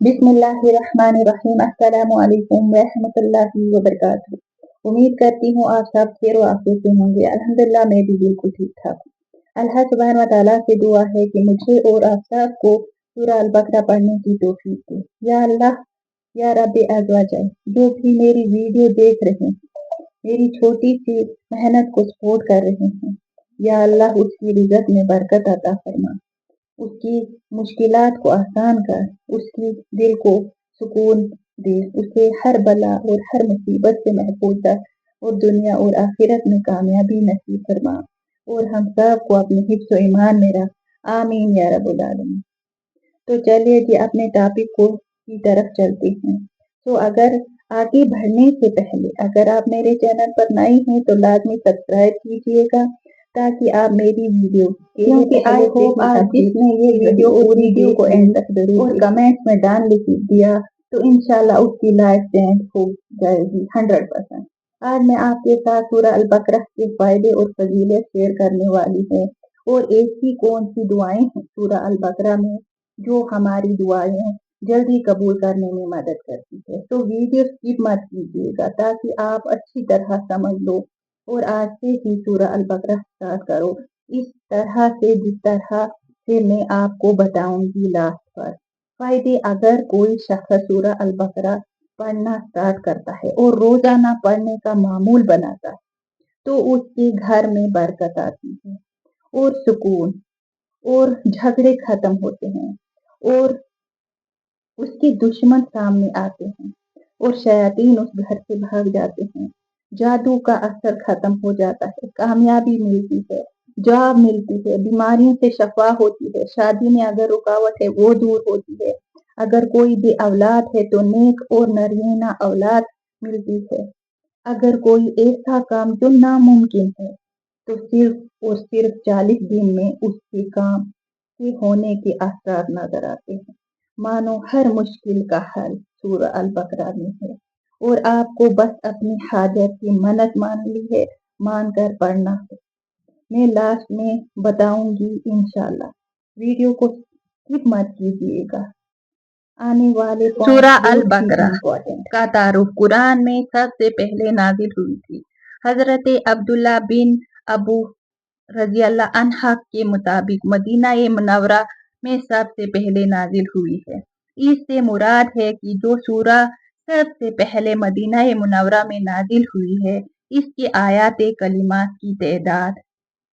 बिस्मिल्लाहिर्रहमानिर्रहीम। अस्सलामुअलैकुम रहमतुल्लाहि वबरकातुहू। उम्मीद करती हूँ आप सब खैर व आफियत से होंगे। अल्हम्दुलिल्लाह मैं भी बिल्कुल ठीक ठाक हूँ। अल्लाह सुब्हान व तआला से दुआ है कि मुझे और आप सब को सूरह अल बकरा पढ़ने की तौफीक दे। या अल्लाह, या रब्बे अज़्ज़ व जल, जो भी मेरी वीडियो देख रहे हैं, मेरी छोटी सी मेहनत को सपोर्ट कर रहे हैं, या अल्लाह उसकी रिज़्क़ में बरकत अता फरमा, उसकी मुश्किलात को आसान कर, उसकी दिल को सुकून दे, उसे हर बला और हर मुसीबत से महफूज कर और दुनिया और आखिरत में कामयाबी नसीब फरमा, और हम सब को अपने हिफ्ज़ व ईमान में रख। आमीन या रब्बुल आलमीन। तो चलिए जी अपने टॉपिक को की तरफ चलते हैं। तो अगर आगे बढ़ने से पहले अगर आप मेरे चैनल पर नए हैं तो लाजमी सब्सक्राइब कीजिएगा, ताकि आप मेरी वीडियो क्योंकि आई होप आप जिसने ये वीडियो को एंड तक जरूर और कमेंट्स में डाल दिया तो इंशाल्लाह उसकी लाइफ चेंज हो जाएगी 100%। आज मैं आपके साथ सूरह अल बकरा के फायदे और फजीलत शेयर करने वाली हूँ, और ऐसी कौन सी दुआएं हैं सूरह अल बकरा में जो हमारी दुआएं जल्दी कबूल करने में मदद करती है। तो वीडियो स्किप मत कीजिएगा ताकि आप अच्छी तरह समझ लो, और आज से ही सूरह अल बकरा स्टार्ट करो इस तरह से जिस तरह से मैं आपको बताऊंगी लास्ट पर। फायदे, अगर कोई शख्स सूरह अल बकरा पढ़ना स्टार्ट करता है और रोजाना पढ़ने का मामूल बनाता है तो उसके घर में बरकत आती है और सुकून और झगड़े खत्म होते हैं, और उसके दुश्मन सामने आते हैं और शयातीन उस घर से भाग जाते हैं। जादू का असर खत्म हो जाता है, कामयाबी मिलती है, जॉब मिलती है, बीमारियों से शफा होती है, शादी में अगर रुकावट है वो दूर होती है, अगर कोई भी औलाद है तो नेक और नरीना औलाद मिलती है, अगर कोई ऐसा काम जो नामुमकिन है तो सिर्फ और सिर्फ 40 दिन में उसके काम के होने के आसार नजर आते हैं। मानो हर मुश्किल का हल सूरह अल बकरा में है, और आपको बस अपनी हाजत की मन्नत मानकर पढ़ना है। मैं लास्ट में बताऊंगी इंशाल्लाह। वीडियो को स्किप मत कीजिएगा। आने वाले सूरह अल बकरा का तारुफ कुरान में सबसे पहले नाजिल हुई थी। हजरत अब्दुल्ला बिन अबू रज़ियल्लाहु अन्हा के मुताबिक मदीना मुनव्वरा में सबसे पहले नाजिल हुई है। इससे मुराद है कि जो सूरह सबसे पहले मदीना मुनव्वरा में नाजिल हुई है, इसके आयात कलिमात की तादाद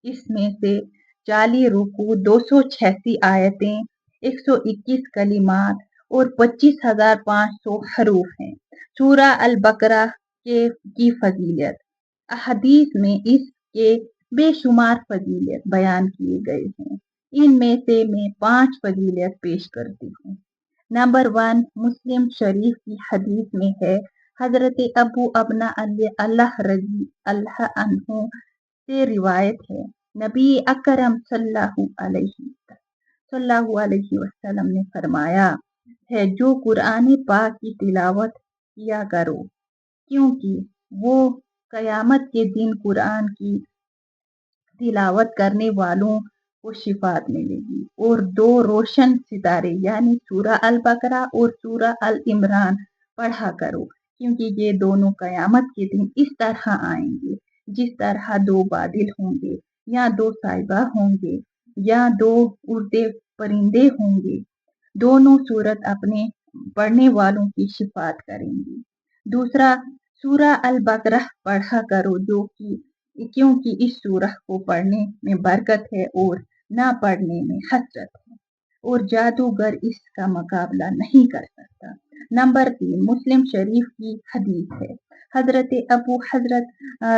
इसमें से 40 रुकू, 286 आयतें, 121 कलिमात और 25,500 हरूफ हैं। सूरह अल बकरा की फजीलत, अहदीस में इसके बेशुमार फजीलत बयान किए गए हैं। इनमें से मैं 5 फजीलत पेश करती हूँ। नंबर 1, मुस्लिम शरीफ की हदीस में है, हजरत अबू अबना अल्लाह रजी अल्लाह अन्हु से रिवायत है, नबी अकरम सल्लल्लाहु अलैहि वसल्लम ने फरमाया है, जो कुरान पाक की तिलावत किया करो, क्योंकि वो कयामत के दिन कुरान की तिलावत करने वालों को शिफात मिलेगी। और 2 रोशन सितारे यानी सूरह अल बकरा और सूरह अल इमरान पढ़ा करो, क्योंकि ये दोनों कयामत के दिन इस तरह आएंगे जिस तरह 2 बादल होंगे, या 2 साहिबा होंगे, या 2 उड़ते परिंदे होंगे। दोनों सूरत अपने पढ़ने वालों की शिफात करेंगी। दूसरा, सूरह अल बकरा पढ़ा करो, जो कि क्योंकि इस सूरह को पढ़ने में बरकत है और ना पढ़ने में हसरत है, और जादूगर इसका मुकाबला नहीं कर सकता। नंबर 3, मुस्लिम शरीफ की हदीस है, हजरत अबू हजरत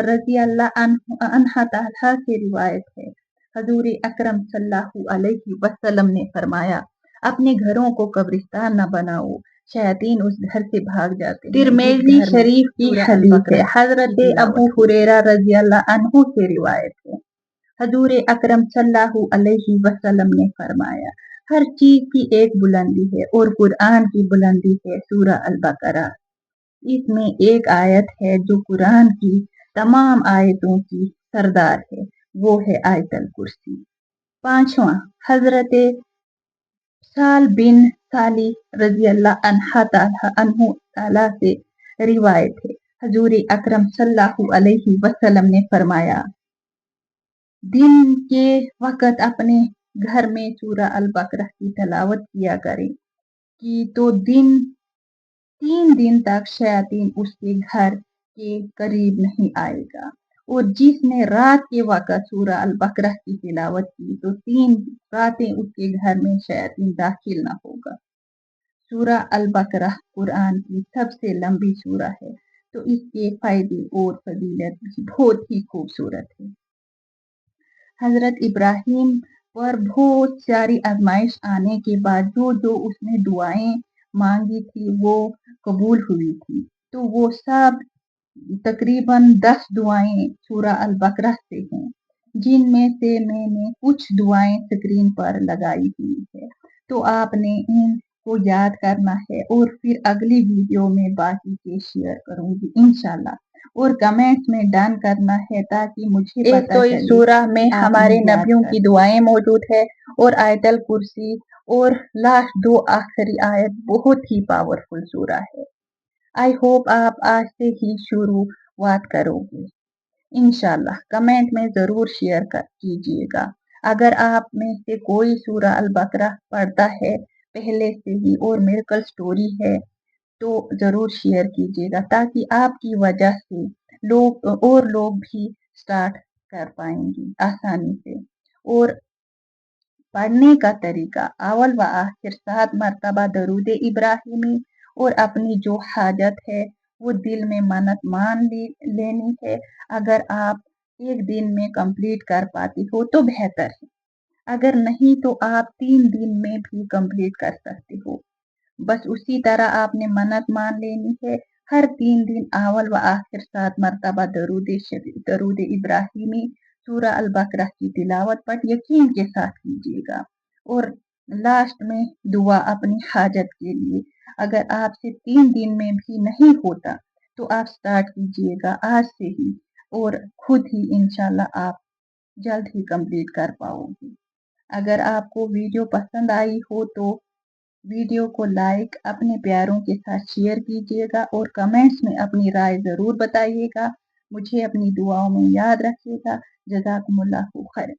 रजी अल्लाह अन्हा ताला से रिवायत है, हजूर अकरम सल्लल्लाहु अलैहि वसल्लम ने फरमाया, अपने घरों को कब्रिस्तान न बनाओ, शैतान उस घर से भाग जाते हैं। तिरमिज़ी शरीफ की हदीस है, हजरत अबू हुरैरा रज़ियल्लाहु अन्हु से रिवायत है, हजूर अकरम सल्लल्लाहु अलैहि वसल्लम ने फरमाया, हर चीज की एक बुलंदी है और कुरान की बुलंदी है सूरह अल बकरा। इसमें एक आयत है जो कुरान की तमाम आयतों की सरदार है, वो है आयतल कुर्सी। 5वां, हजरत साल बिन साली रजी अल्लाह अन्हु ताला से रिवायत है, हजूर अकरम सल्लल्लाहु अलैहि वसल्लम ने फरमाया, दिन के वक़्त अपने घर में सूरा अल बकरा की तिलावत किया करें कि तो 3 दिन तक शैतान उसके घर के करीब नहीं आएगा। और जिसने रात के वक़्त सूरा अल बकरा की तिलावत की तो 3 रातें उसके घर में शैतान दाखिल ना होगा। सूरा अल बकरा कुरान की सबसे लंबी सूरा है, तो इसके फायदे और फजीलत भी बहुत ही खूबसूरत है। हजरत इब्राहिम पर बहुत सारी आजमाइश आने के बाद जो उसने दुआएं मांगी थी वो कबूल हुई थी। तो वो सब तकरीबन 10 दुआएं सूरा अल बकरा से हैं, जिनमें से मैंने कुछ दुआएं स्क्रीन पर लगाई हुई है। तो आपने इनको याद करना है और फिर अगली वीडियो में बाकी के शेयर करूंगी इंशाल्लाह। और कमेंट्स में डन करना है ताकि मुझे एक पता तो इस चले सूरा में कि हमारे आपने याद नबियों कर की लिया। दुआएं मौजूद है और आयतल कुर्सी और लास्ट 2 आखिरी आयत बहुत ही पावरफुल सूरा है। आई होप आप आज से ही शुरुआत करोगे इंशाल्लाह। कमेंट में ज़रूर शेयर कीजिएगा। अगर आप में से कोई सूरा अल बकरा पढ़ता है पहले से ही और मिरेकल स्टोरी है तो ज़रूर शेयर कीजिएगा ताकि आपकी वजह से लोग भी स्टार्ट कर पाएंगे आसानी से। और पढ़ने का तरीका अव्वल व आखिर 7 मरतबा दरूद इब्राहिमी और अपनी जो हाजत है वो दिल में मन्नत मान लेनी है। अगर आप एक दिन में कंप्लीट कर पाती हो तो बेहतर है, अगर नहीं तो आप 3 दिन में भी कंप्लीट कर सकते हो। बस उसी तरह आपने मन्नत मान लेनी है। हर 3 दिन अव्वल व आखिर 7 मरतबा दरूद इब्राहिमी सूरा अल बकरा की तिलावत पर यकीन के साथ कीजिएगा। और लास्ट में दुआ अपनी हाजत के लिए। अगर आपसे 3 दिन में भी नहीं होता तो आप स्टार्ट कीजिएगा आज से ही और खुद ही इंशाल्लाह आप जल्द ही कंप्लीट कर पाओगे। अगर आपको वीडियो पसंद आई हो तो वीडियो को लाइक अपने प्यारों के साथ शेयर कीजिएगा और कमेंट्स में अपनी राय ज़रूर बताइएगा। मुझे अपनी दुआओं में याद रखिएगा। जज़ाकुमुल्लाहु खैरन।